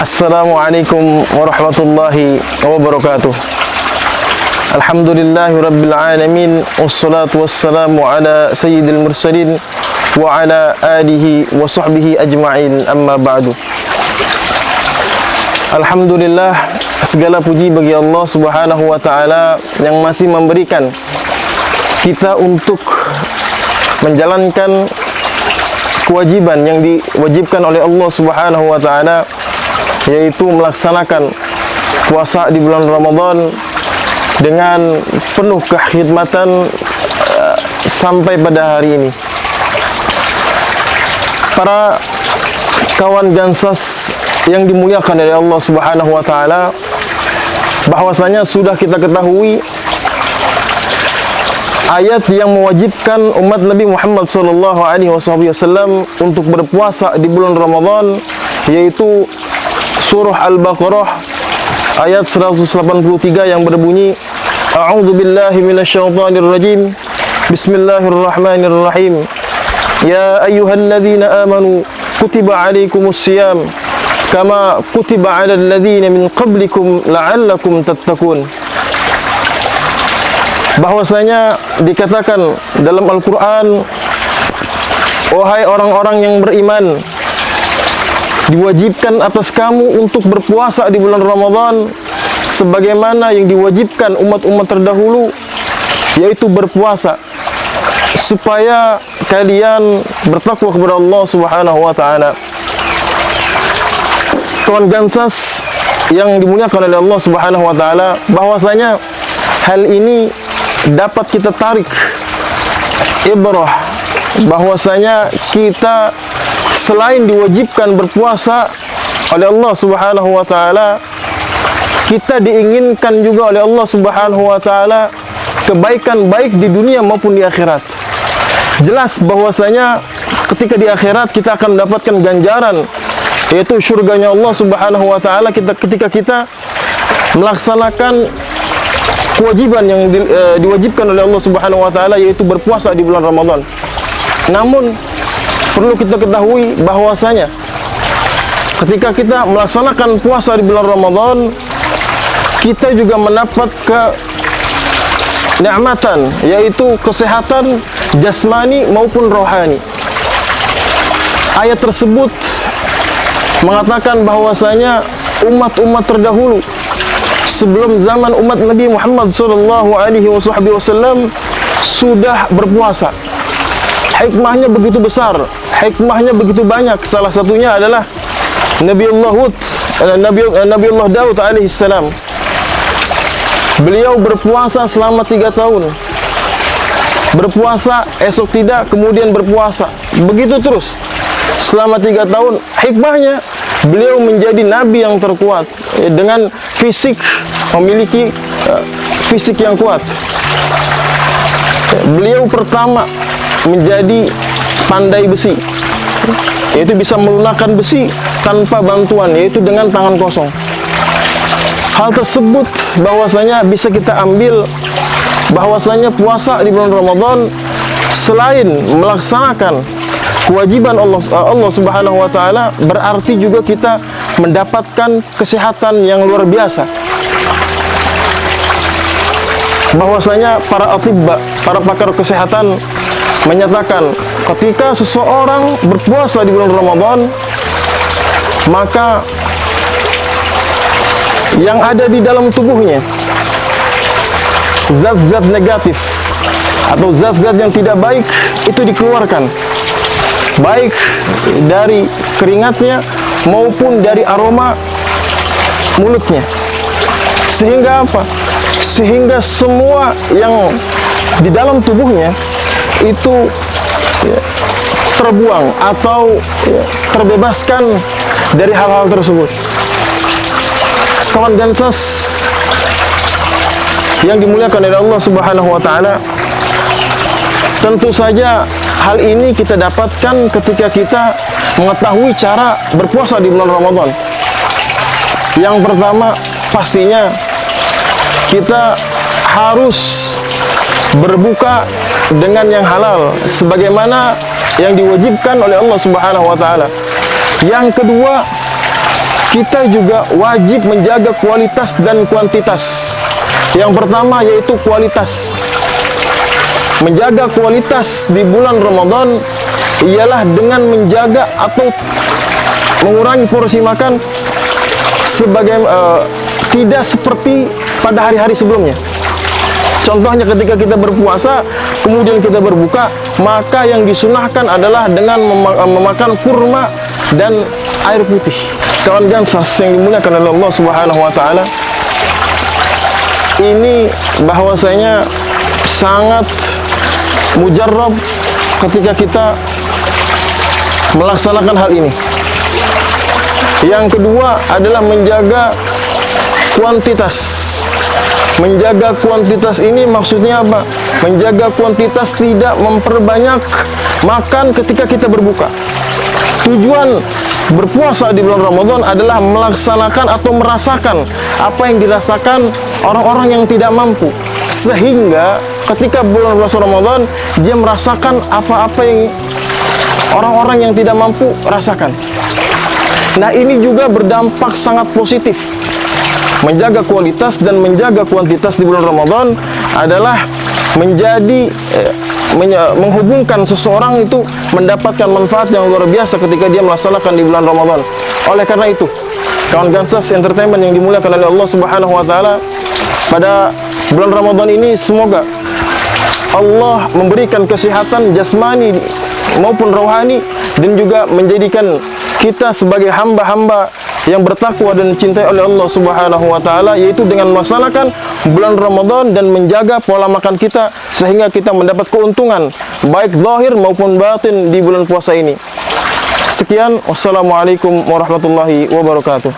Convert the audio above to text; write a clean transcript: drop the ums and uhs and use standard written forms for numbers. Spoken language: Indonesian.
Assalamualaikum warahmatullahi wabarakatuh. Alhamdulillahi rabbil alamin, wassalatu wassalamu ala sayyidil mursalin wa ala alihi wa sahbihi ajma'in, amma ba'du. Alhamdulillah, segala puji bagi Allah Subhanahu wa taala yang masih memberikan kita untuk menjalankan kewajiban yang diwajibkan oleh Allah Subhanahu wa taala, yaitu melaksanakan puasa di bulan Ramadan dengan penuh kekhidmatan sampai pada hari ini. Para kawan Gansas yang dimuliakan oleh Allah Subhanahu wa taala, bahwasanya sudah kita ketahui ayat yang mewajibkan umat Nabi Muhammad sallallahu alaihi wasallam untuk berpuasa di bulan Ramadan, yaitu surah Al-Baqarah ayat 183 yang berbunyi, A'udzu billahi minasyaitonir rajim. Bismillahirrahmanirrahim. Ya ayyuhalladzina amanu kutiba 'alaikumus syiyam kama kutiba 'alal ladzina min qablikum la'allakum tattaqun. Bahwasanya dikatakan dalam Al-Qur'an, wahai orang-orang yang beriman, diwajibkan atas kamu untuk berpuasa di bulan Ramadan sebagaimana yang diwajibkan umat-umat terdahulu, yaitu berpuasa supaya kalian bertakwa kepada Allah Subhanahu wa taala. Kawan Gansas yang dimuliakan oleh Allah Subhanahu wa taala, bahwasanya hal ini dapat kita tarik ibrah, bahwasanya kita selain diwajibkan berpuasa oleh Allah Subhanahu wa taala, kita diinginkan juga oleh Allah Subhanahu wa taala kebaikan baik di dunia maupun di akhirat. Jelas bahwasanya ketika di akhirat kita akan mendapatkan ganjaran, yaitu surganya Allah Subhanahu wa taala ketika kita melaksanakan kewajiban yang diwajibkan oleh Allah Subhanahu wa taala, yaitu berpuasa di bulan Ramadan. Namun perlu kita ketahui bahwasanya ketika kita melaksanakan puasa di bulan Ramadan, kita juga mendapat kenikmatan, yaitu kesehatan jasmani maupun rohani. Ayat tersebut mengatakan bahwasanya umat-umat terdahulu sebelum zaman umat Nabi Muhammad sallallahu alaihi wasallam sudah berpuasa. Hikmahnya begitu besar, hikmahnya begitu banyak. Salah satunya adalah Nabiullah Daud alaihi salam. Beliau berpuasa selama 3 tahun. Berpuasa, esok tidak, kemudian berpuasa. Begitu terus selama 3 tahun. Hikmahnya, beliau menjadi nabi yang terkuat dengan fisik, memiliki fisik yang kuat. Beliau pertama menjadi pandai besi, yaitu bisa melunakkan besi tanpa bantuan, yaitu dengan tangan kosong. Hal tersebut bahwasanya bisa kita ambil bahwasanya puasa di bulan Ramadan selain melaksanakan kewajiban Allah Subhanahu wa taala, berarti juga kita mendapatkan kesehatan yang luar biasa. Bahwasanya para atibba, para pakar kesehatan menyatakan ketika seseorang berpuasa di bulan Ramadan, maka yang ada di dalam tubuhnya zat-zat negatif atau zat-zat yang tidak baik itu dikeluarkan, baik dari keringatnya maupun dari aroma mulutnya. Sehingga apa? Sehingga semua yang di dalam tubuhnya itu terbuang atau terbebaskan dari hal-hal tersebut. Kawan Gansas yang dimuliakan oleh Allah Subhanahu wa taala, tentu saja hal ini kita dapatkan ketika kita mengetahui cara berpuasa di bulan Ramadan. Yang pertama, pastinya kita harus berbuka dengan yang halal sebagaimana yang diwajibkan oleh Allah Subhanahu wa taala. Yang kedua, kita juga wajib menjaga kualitas dan kuantitas. Yang pertama yaitu kualitas. Menjaga kualitas di bulan Ramadan ialah dengan menjaga atau mengurangi porsi makan sebagai tidak seperti pada hari-hari sebelumnya. Contohnya ketika kita berpuasa, kemudian kita berbuka, maka yang disunahkan adalah dengan memakan kurma dan air putih. Kawan gansas yang dimuliakan oleh Allah Subhanahu wa taala, ini bahwasanya sangat mujarrab ketika kita melaksanakan hal ini. Yang kedua adalah menjaga kuantitas. Menjaga kuantitas ini maksudnya apa? Menjaga kuantitas, tidak memperbanyak makan ketika kita berbuka. Tujuan berpuasa di bulan Ramadan adalah melaksanakan atau merasakan apa yang dirasakan orang-orang yang tidak mampu, sehingga ketika bulan puasa Ramadan dia merasakan apa-apa yang orang-orang yang tidak mampu rasakan. Nah, ini juga berdampak sangat positif. Menjaga kualitas dan menjaga kuantitas di bulan Ramadan adalah menjadi menghubungkan seseorang itu mendapatkan manfaat yang luar biasa ketika dia melaksanakan di bulan Ramadan. Oleh karena itu, kawan Gansas Entertainment yang dimuliakan oleh Allah Subhanahu wa taala, pada bulan Ramadan ini semoga Allah memberikan kesehatan jasmani maupun rohani, dan juga menjadikan kita sebagai hamba-hamba yang bertakwa dan cintai oleh Allah Subhanahu wa taala, yaitu dengan melaksanakan bulan Ramadan dan menjaga pola makan kita sehingga kita mendapat keuntungan baik zahir maupun batin di bulan puasa ini. Sekian, wassalamualaikum warahmatullahi wabarakatuh.